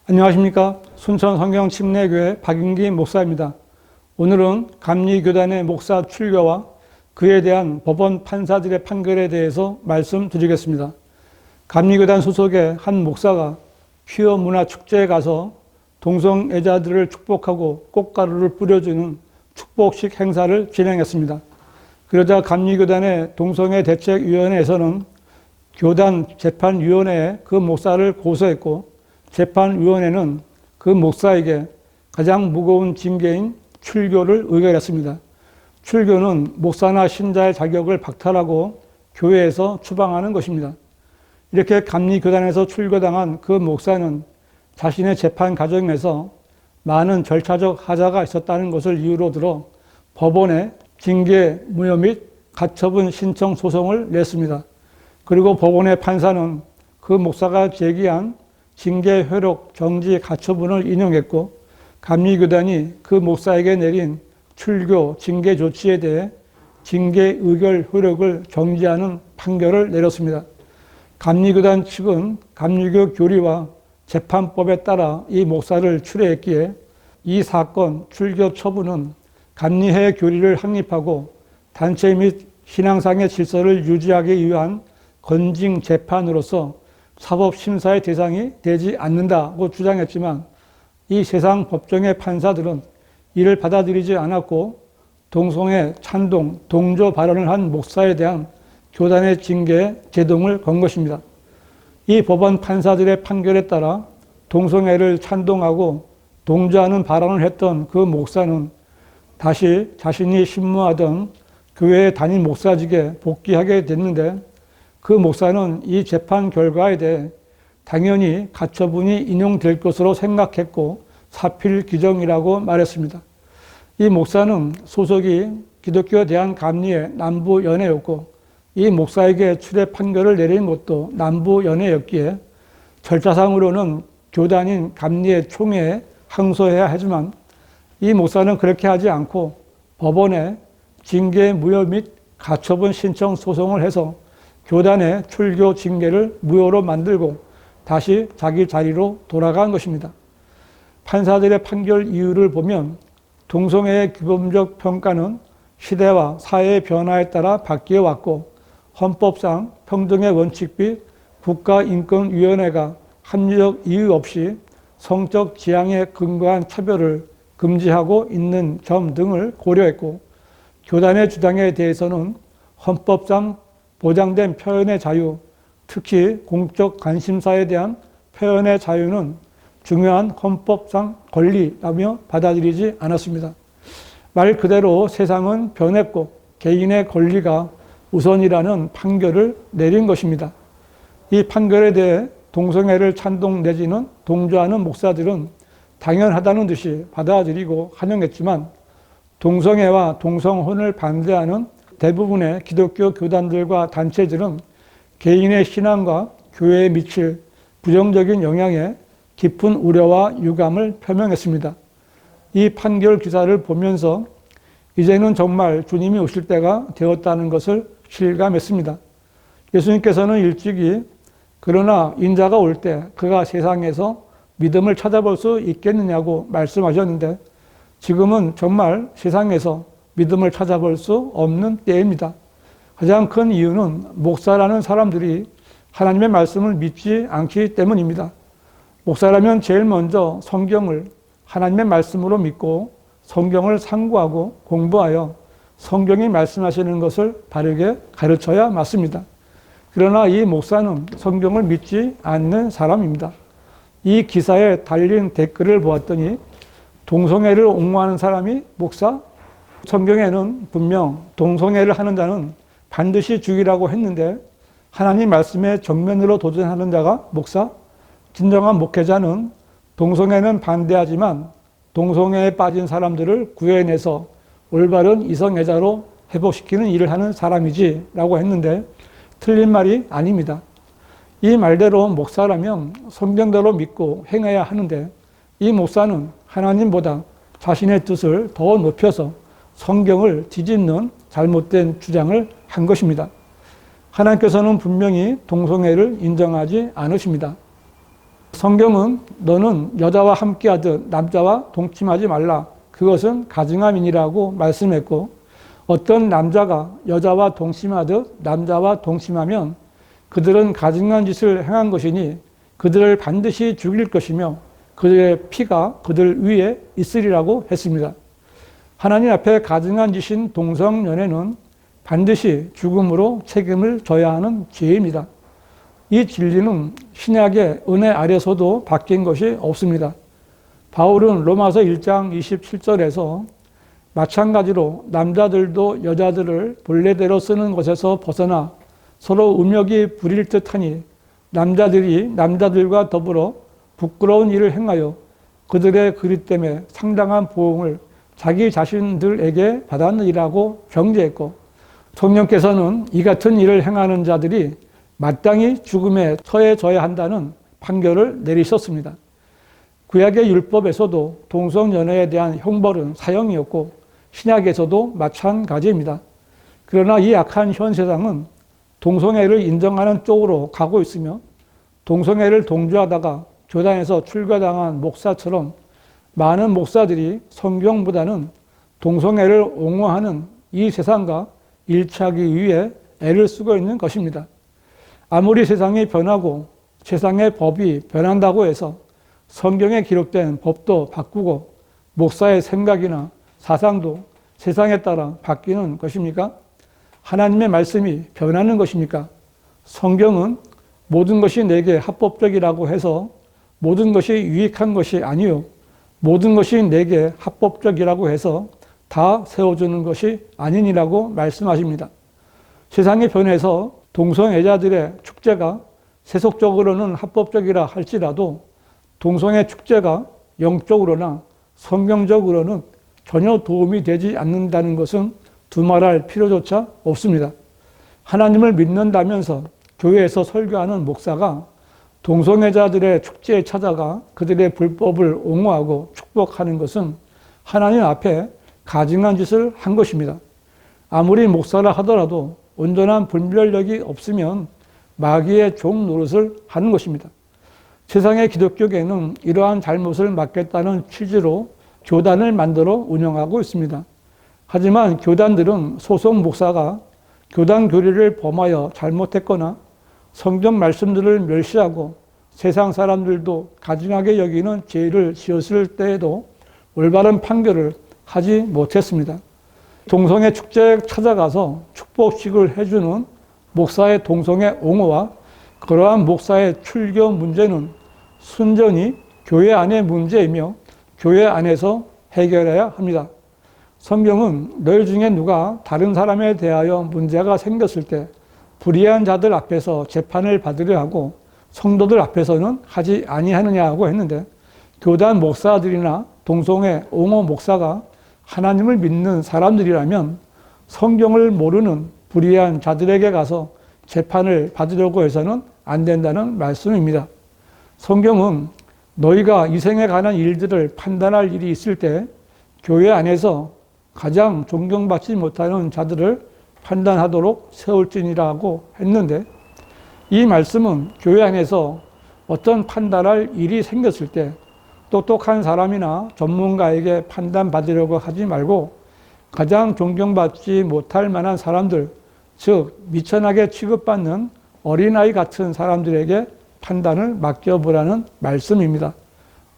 안녕하십니까. 순천 성경침례교회 박인기 목사입니다. 오늘은 감리교단의 목사 출교와 그에 대한 법원 판사들의 판결에 대해서 말씀드리겠습니다. 감리교단 소속의 한 목사가 퀴어 문화 축제에 가서 동성애자들을 축복하고 꽃가루를 뿌려주는 축복식 행사를 진행했습니다. 그러자 감리교단의 동성애 대책위원회에서는 교단 재판위원회에 그 목사를 고소했고, 재판위원회는 그 목사에게 가장 무거운 징계인 출교를 의결했습니다. 출교는 목사나 신자의 자격을 박탈하고 교회에서 추방하는 것입니다. 이렇게 감리교단에서 출교당한 그 목사는 자신의 재판 과정에서 많은 절차적 하자가 있었다는 것을 이유로 들어 법원에 징계 무효 및 가처분 신청 소송을 냈습니다. 그리고 법원의 판사는 그 목사가 제기한 징계 효력 정지 가처분을 인용했고, 감리교단이 그 목사에게 내린 출교 징계 조치에 대해 징계 의결 효력을 정지하는 판결을 내렸습니다. 감리교단 측은 감리교 교리와 재판법에 따라 이 목사를 출애했기에 이 사건 출교 처분은 감리회 교리를 확립하고 단체 및 신앙상의 질서를 유지하기 위한 건징 재판으로서 사법심사의 대상이 되지 않는다고 주장했지만, 이 세상 법정의 판사들은 이를 받아들이지 않았고 동성애 찬동, 동조 발언을 한 목사에 대한 교단의 징계에 제동을 건 것입니다. 이 법원 판사들의 판결에 따라 동성애를 찬동하고 동조하는 발언을 했던 그 목사는 다시 자신이 신무하던 교회 담임 목사직에 복귀하게 됐는데, 그 목사는 이 재판 결과에 대해 당연히 가처분이 인용될 것으로 생각했고 사필 규정이라고 말했습니다. 이 목사는 소속이 기독교 대한감리회 남부연회였고, 이 목사에게 출애 판결을 내린 것도 남부연회였기에 절차상으로는 교단인 감리회 총회에 항소해야 하지만, 이 목사는 그렇게 하지 않고 법원에 징계 무효 및 가처분 신청 소송을 해서 교단의 출교 징계를 무효로 만들고 다시 자기 자리로 돌아간 것입니다. 판사들의 판결 이유를 보면 동성애의 규범적 평가는 시대와 사회의 변화에 따라 바뀌어 왔고, 헌법상 평등의 원칙 및 국가인권위원회가 합리적 이유 없이 성적 지향에 근거한 차별을 금지하고 있는 점 등을 고려했고, 교단의 주장에 대해서는 헌법상 보장된 표현의 자유, 특히 공적 관심사에 대한 표현의 자유는 중요한 헌법상 권리라며 받아들이지 않았습니다. 말 그대로 세상은 변했고 개인의 권리가 우선이라는 판결을 내린 것입니다. 이 판결에 대해 동성애를 찬동 내지는 동조하는 목사들은 당연하다는 듯이 받아들이고 환영했지만, 동성애와 동성혼을 반대하는 대부분의 기독교 교단들과 단체들은 개인의 신앙과 교회에 미칠 부정적인 영향에 깊은 우려와 유감을 표명했습니다. 이 판결 기사를 보면서 이제는 정말 주님이 오실 때가 되었다는 것을 실감했습니다. 예수님께서는 일찍이 그러나 인자가 올 때 그가 세상에서 믿음을 찾아볼 수 있겠느냐고 말씀하셨는데, 지금은 정말 세상에서 믿음을 찾아볼 수 없는 때입니다. 가장 큰 이유는 목사라는 사람들이 하나님의 말씀을 믿지 않기 때문입니다. 목사라면 제일 먼저 성경을 하나님의 말씀으로 믿고 성경을 상고하고 공부하여 성경이 말씀하시는 것을 바르게 가르쳐야 맞습니다. 그러나 이 목사는 성경을 믿지 않는 사람입니다. 이 기사에 달린 댓글을 보았더니 동성애를 옹호하는 사람이 목사? 성경에는 분명 동성애를 하는 자는 반드시 죽이라고 했는데 하나님 말씀에 정면으로 도전하는 자가 목사? 진정한 목회자는 동성애는 반대하지만 동성애에 빠진 사람들을 구해내서 올바른 이성애자로 회복시키는 일을 하는 사람이지 라고 했는데, 틀린 말이 아닙니다. 이 말대로 목사라면 성경대로 믿고 행해야 하는데, 이 목사는 하나님보다 자신의 뜻을 더 높여서 성경을 뒤집는 잘못된 주장을 한 것입니다. 하나님께서는 분명히 동성애를 인정하지 않으십니다. 성경은 너는 여자와 함께하듯 남자와 동침하지 말라. 그것은 가증함이니라고 말씀했고, 어떤 남자가 여자와 동침하듯 남자와 동침하면 그들은 가증한 짓을 행한 것이니 그들을 반드시 죽일 것이며 그들의 피가 그들 위에 있으리라고 했습니다. 하나님 앞에 가증한 짓인 동성연애는 반드시 죽음으로 책임을 져야 하는 죄입니다. 이 진리는 신약의 은혜 아래서도 바뀐 것이 없습니다. 바울은 로마서 1장 27절에서 마찬가지로 남자들도 여자들을 본래대로 쓰는 것에서 벗어나 서로 음욕이 부릴 듯하니 남자들이 남자들과 더불어 부끄러운 일을 행하여 그들의 그릇 때문에 상당한 보응을 자기 자신들에게 받았느니라고 경제했고, 성령께서는 이 같은 일을 행하는 자들이 마땅히 죽음에 처해져야 한다는 판결을 내리셨습니다. 구약의 율법에서도 동성연애에 대한 형벌은 사형이었고 신약에서도 마찬가지입니다. 그러나 이 악한 현 세상은 동성애를 인정하는 쪽으로 가고 있으며, 동성애를 동조하다가 교단에서 출가당한 목사처럼 많은 목사들이 성경보다는 동성애를 옹호하는 이 세상과 일치하기 위해 애를 쓰고 있는 것입니다. 아무리 세상이 변하고 세상의 법이 변한다고 해서 성경에 기록된 법도 바꾸고 목사의 생각이나 사상도 세상에 따라 바뀌는 것입니까? 하나님의 말씀이 변하는 것입니까? 성경은 모든 것이 내게 합법적이라고 해서 모든 것이 유익한 것이 아니요, 모든 것이 내게 합법적이라고 해서 다 세워주는 것이 아니니라고 말씀하십니다. 세상이 변해서 동성애자들의 축제가 세속적으로는 합법적이라 할지라도 동성애 축제가 영적으로나 성경적으로는 전혀 도움이 되지 않는다는 것은 두말할 필요조차 없습니다. 하나님을 믿는다면서 교회에서 설교하는 목사가 동성애자들의 축제에 찾아가 그들의 불법을 옹호하고 축복하는 것은 하나님 앞에 가증한 짓을 한 것입니다. 아무리 목사라 하더라도 온전한 분별력이 없으면 마귀의 종 노릇을 하는 것입니다. 세상의 기독교계는 이러한 잘못을 막겠다는 취지로 교단을 만들어 운영하고 있습니다. 하지만 교단들은 소속 목사가 교단 교리를 범하여 잘못했거나 성경 말씀들을 멸시하고 세상 사람들도 가증하게 여기는 죄를 지었을 때에도 올바른 판결을 하지 못했습니다. 동성애 축제에 찾아가서 축복식을 해주는 목사의 동성애 옹호와 그러한 목사의 출교 문제는 순전히 교회 안의 문제이며 교회 안에서 해결해야 합니다. 성경은 너희 중에 누가 다른 사람에 대하여 문제가 생겼을 때 불의한 자들 앞에서 재판을 받으려 하고 성도들 앞에서는 하지 아니하느냐고 했는데, 교단 목사들이나 동성애 옹호 목사가 하나님을 믿는 사람들이라면 성경을 모르는 불의한 자들에게 가서 재판을 받으려고 해서는 안 된다는 말씀입니다. 성경은 너희가 이 생에 관한 일들을 판단할 일이 있을 때 교회 안에서 가장 존경받지 못하는 자들을 판단하도록 세울지니라고 했는데, 이 말씀은 교회 안에서 어떤 판단할 일이 생겼을 때 똑똑한 사람이나 전문가에게 판단받으려고 하지 말고 가장 존경받지 못할 만한 사람들, 즉 미천하게 취급받는 어린아이 같은 사람들에게 판단을 맡겨보라는 말씀입니다.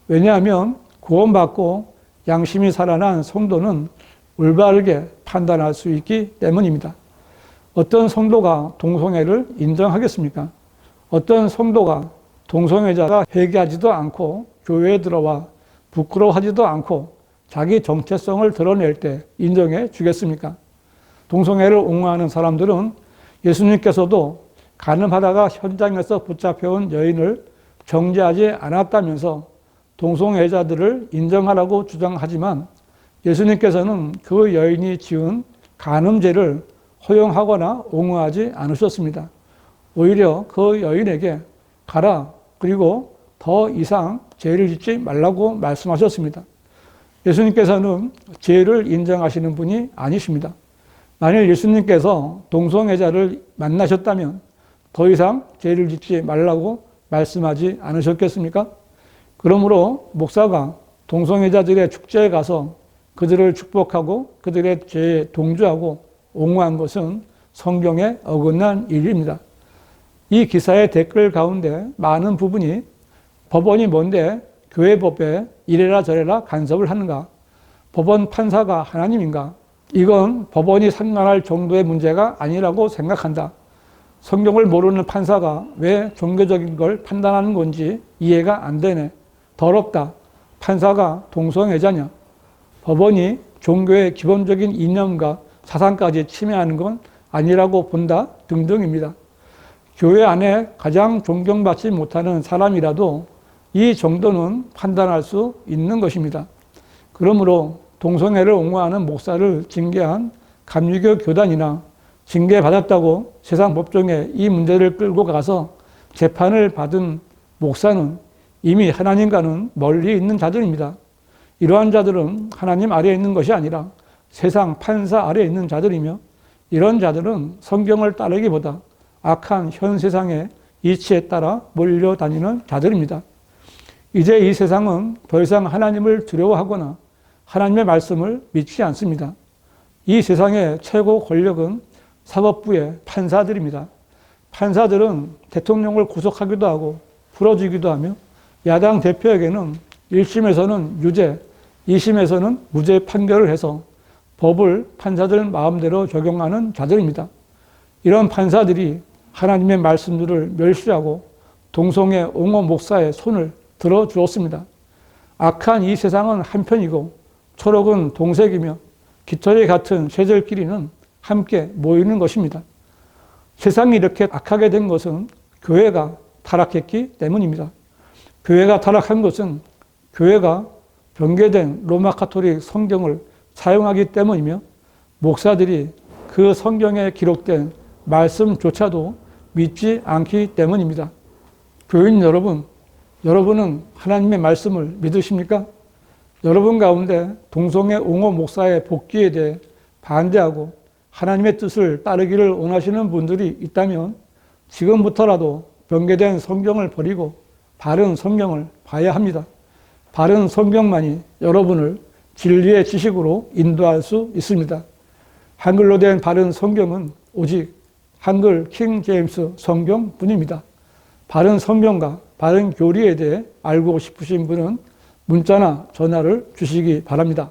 왜냐하면 구원받고 양심이 살아난 성도는 올바르게 판단할 수 있기 때문입니다. 어떤 성도가 동성애를 인정하겠습니까? 어떤 성도가 동성애자가 회개하지도 않고 교회에 들어와 부끄러워하지도 않고 자기 정체성을 드러낼 때 인정해 주겠습니까? 동성애를 옹호하는 사람들은 예수님께서도 간음하다가 현장에서 붙잡혀온 여인을 정죄하지 않았다면서 동성애자들을 인정하라고 주장하지만, 예수님께서는 그 여인이 지은 간음죄를 허용하거나 옹호하지 않으셨습니다. 오히려 그 여인에게 가라, 그리고 더 이상 죄를 짓지 말라고 말씀하셨습니다. 예수님께서는 죄를 인정하시는 분이 아니십니다. 만일 예수님께서 동성애자를 만나셨다면 더 이상 죄를 짓지 말라고 말씀하지 않으셨겠습니까? 그러므로 목사가 동성애자들의 축제에 가서 그들을 축복하고 그들의 죄에 동조하고 옹호한 것은 성경에 어긋난 일입니다. 이 기사의 댓글 가운데 많은 부분이 법원이 뭔데 교회 법에 이래라 저래라 간섭을 하는가? 법원 판사가 하나님인가? 이건 법원이 상관할 정도의 문제가 아니라고 생각한다. 성경을 모르는 판사가 왜 종교적인 걸 판단하는 건지 이해가 안 되네. 더럽다. 판사가 동성애자냐? 법원이 종교의 기본적인 이념과 사상까지 침해하는 건 아니라고 본다 등등입니다. 교회 안에 가장 존경받지 못하는 사람이라도 이 정도는 판단할 수 있는 것입니다. 그러므로 동성애를 옹호하는 목사를 징계한 감리교 교단이나 징계받았다고 세상 법정에 이 문제를 끌고 가서 재판을 받은 목사는 이미 하나님과는 멀리 있는 자들입니다. 이러한 자들은 하나님 아래에 있는 것이 아니라 세상 판사 아래에 있는 자들이며 이런 자들은 성경을 따르기보다 악한 현 세상의 이치에 따라 몰려다니는 자들입니다. 이제 이 세상은 더 이상 하나님을 두려워하거나 하나님의 말씀을 믿지 않습니다. 이 세상의 최고 권력은 사법부의 판사들입니다. 판사들은 대통령을 구속하기도 하고 풀어주기도 하며 야당 대표에게는 1심에서는 유죄, 2심에서는 무죄 판결을 해서 법을 판사들 마음대로 적용하는 자들입니다. 이런 판사들이 하나님의 말씀들을 멸시하고 동성애 옹호 목사의 손을 들어주었습니다. 악한 이 세상은 한편이고 초록은 동색이며 깃털이 같은 새들끼리는 함께 모이는 것입니다. 세상이 이렇게 악하게 된 것은 교회가 타락했기 때문입니다. 교회가 타락한 것은 교회가 변개된 로마 가톨릭 성경을 사용하기 때문이며 목사들이 그 성경에 기록된 말씀조차도 믿지 않기 때문입니다. 교인 여러분, 여러분은 하나님의 말씀을 믿으십니까? 여러분 가운데 동성애 옹호 목사의 복귀에 대해 반대하고 하나님의 뜻을 따르기를 원하시는 분들이 있다면 지금부터라도 변개된 성경을 버리고 바른 성경을 봐야 합니다. 바른 성경만이 여러분을 진리의 지식으로 인도할 수 있습니다. 한글로 된 바른 성경은 오직 한글 킹 제임스 성경뿐입니다. 바른 성경과 바른 교리에 대해 알고 싶으신 분은 문자나 전화를 주시기 바랍니다.